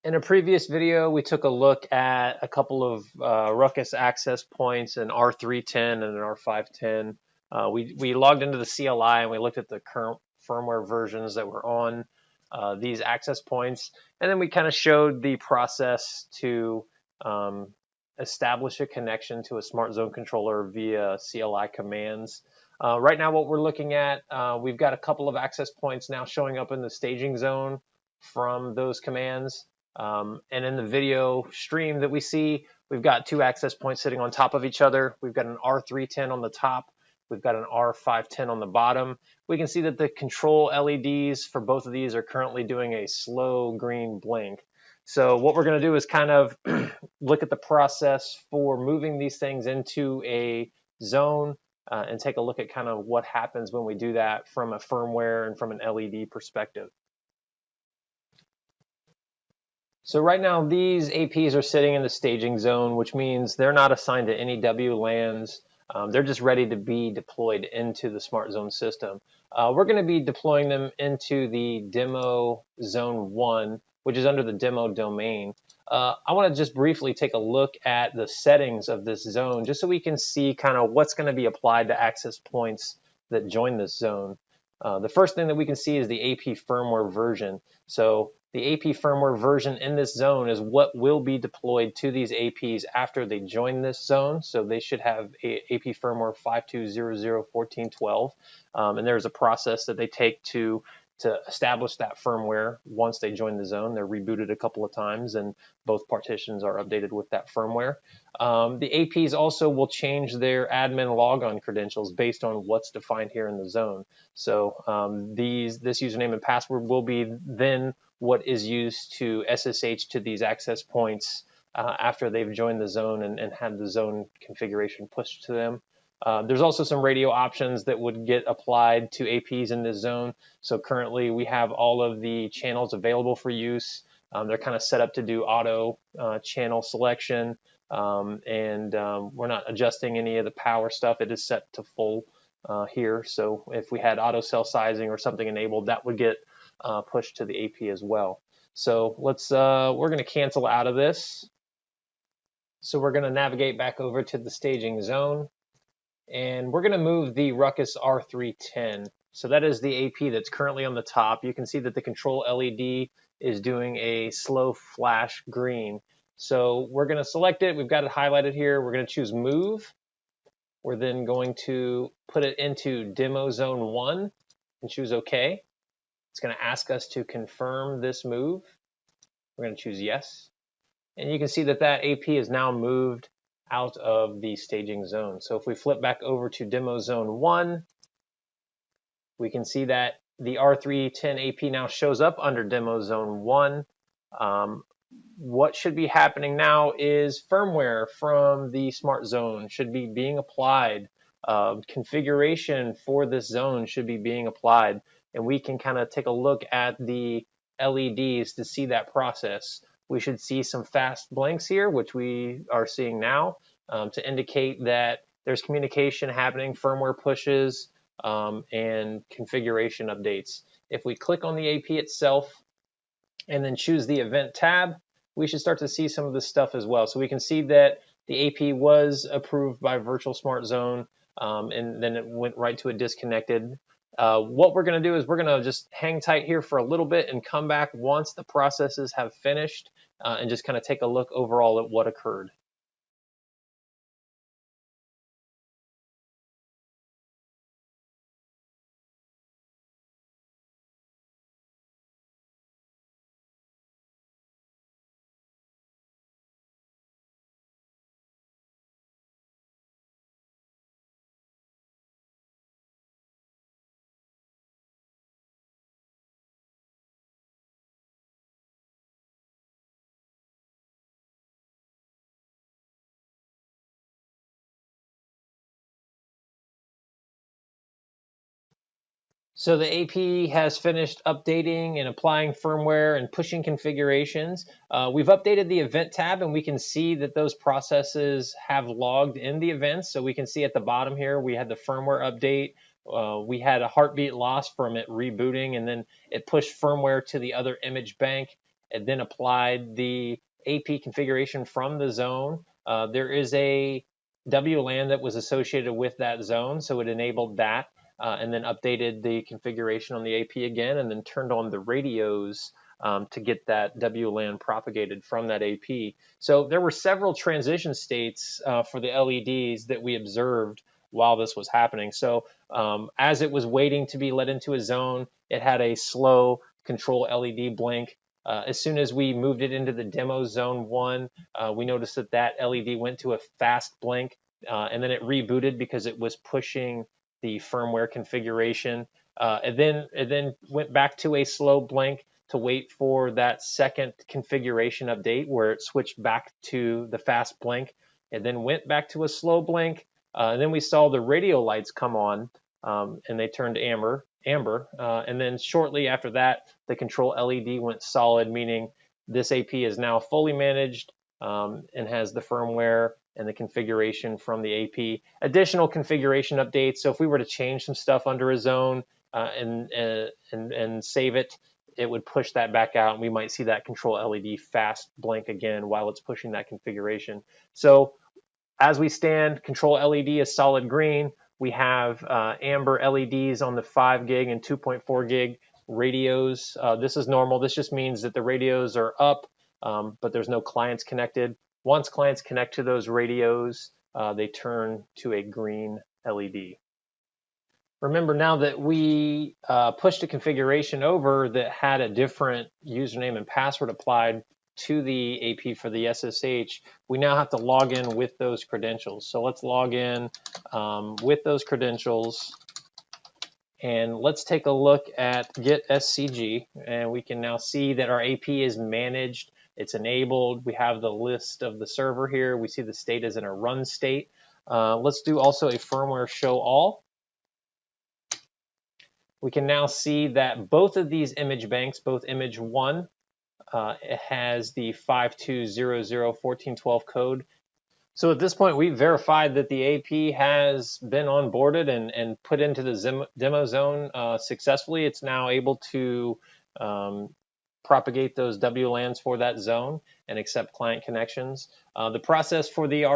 In a previous video, we took a look at a couple of RUCKUS access points, an R310 and an R510. We logged into the CLI and we looked at the current firmware versions that were on these access points. And then we kind of showed the process to establish a connection to a SmartZone controller via CLI commands. Right now, what we're looking at, we've got a couple of access points now showing up in the staging zone from those commands. And in the video stream that we see, we've got two access points sitting on top of each other. We've got an R310 on the top. We've got an R510 on the bottom. We can see that the control LEDs for both of these are currently doing a slow green blink. So what we're going to do is kind of look at the process for moving these things into a zone and take a look at kind of what happens when we do that from a firmware and from an LED perspective. So right now, these APs are sitting in the staging zone, which means they're not assigned to any WLANs. They're just ready to be deployed into the SmartZone system. We're going to be deploying them into the demo zone 1, which is under the demo domain. I want to just briefly take a look at the settings of this zone, just so we can see kind of what's going to be applied to access points that join this zone. The first thing that we can see is the AP firmware version. So the AP firmware version in this zone is what will be deployed to these APs after they join this zone. So they should have AP firmware 52001412. And there's a process that they take to establish that firmware once they join the zone. They're rebooted a couple of times and both partitions are updated with that firmware. The APs also will change their admin logon credentials based on what's defined here in the zone. So this username and password will be then what is used to SSH to these access points after they've joined the zone and had the zone configuration pushed to them. There's also some radio options that would get applied to APs in this zone. So currently we have all of the channels available for use. They're kind of set up to do auto channel selection, and we're not adjusting any of the power stuff. It is set to full here. So if we had auto cell sizing or something enabled, that would get pushed to the AP as well. So we're going to cancel out of this. So we're going to navigate back over to the staging zone. And we're going to move the RUCKUS R310. So that is the AP that's currently on the top. You can see that the control LED is doing a slow flash green. So we're going to select it. We've got it highlighted here. We're going to choose Move. We're then going to put it into Demo Zone 1 and choose OK. It's going to ask us to confirm this move. We're going to choose Yes. And you can see that that AP is now moved out of the staging zone. So if we flip back over to demo zone 1, we can see that the R310 AP now shows up under demo zone 1. What should be happening now is firmware from the SmartZone should be being applied. Configuration for this zone should be being applied. And we can kind of take a look at the LEDs to see that process. We should see some fast blinks here, which we are seeing now, to indicate that there's communication happening, firmware pushes, and configuration updates. If we click on the AP itself and then choose the event tab, we should start to see some of this stuff as well. So we can see that the AP was approved by Virtual SmartZone, and then it went right to a disconnected. What we're going to do is we're going to just hang tight here for a little bit and come back once the processes have finished and just kind of take a look overall at what occurred. So the AP has finished updating and applying firmware and pushing configurations. We've updated the event tab and we can see that those processes have logged in the events. So we can see at the bottom here, we had the firmware update. We had a heartbeat loss from it rebooting, and then it pushed firmware to the other image bank. It then applied the AP configuration from the zone. There is a WLAN that was associated with that zone, so it enabled that, and then updated the configuration on the AP again, and then turned on the radios to get that WLAN propagated from that AP. So there were several transition states for the LEDs that we observed while this was happening. So as it was waiting to be let into a zone, it had a slow control LED blink. As soon as we moved it into the demo zone 1, we noticed that that LED went to a fast blink, and then it rebooted because it was pushing the firmware configuration. It then went back to a slow blink to wait for that second configuration update where it switched back to the fast blink. It then went back to a slow blink, and then we saw the radio lights come on, and they turned amber. And then shortly after that, the control LED went solid, meaning this AP is now fully managed and has the firmware and the configuration from the AP. Additional configuration updates. So if we were to change some stuff under a zone and save it, it would push that back out, and we might see that control LED fast blink again while it's pushing that configuration. So as we stand, control LED is solid green. We have amber LEDs on the 5 gig and 2.4 gig radios. This is normal. This just means that the radios are up, but there's no clients connected. Once clients connect to those radios, they turn to a green LED. Remember now that we pushed a configuration over that had a different username and password applied to the AP for the SSH, we now have to log in with those credentials. So let's log in with those credentials, and let's take a look at Get SCG, and we can now see that our AP is managed. It's enabled. We have the list of the server here. We see the state is in a run state. Let's do also a firmware show all. We can now see that both of these image banks, both image 1, it has the 52001412 code. So at this point, we verified that the AP has been onboarded and put into the demo zone successfully. It's now able to propagate those WLANs for that zone and accept client connections. The process for the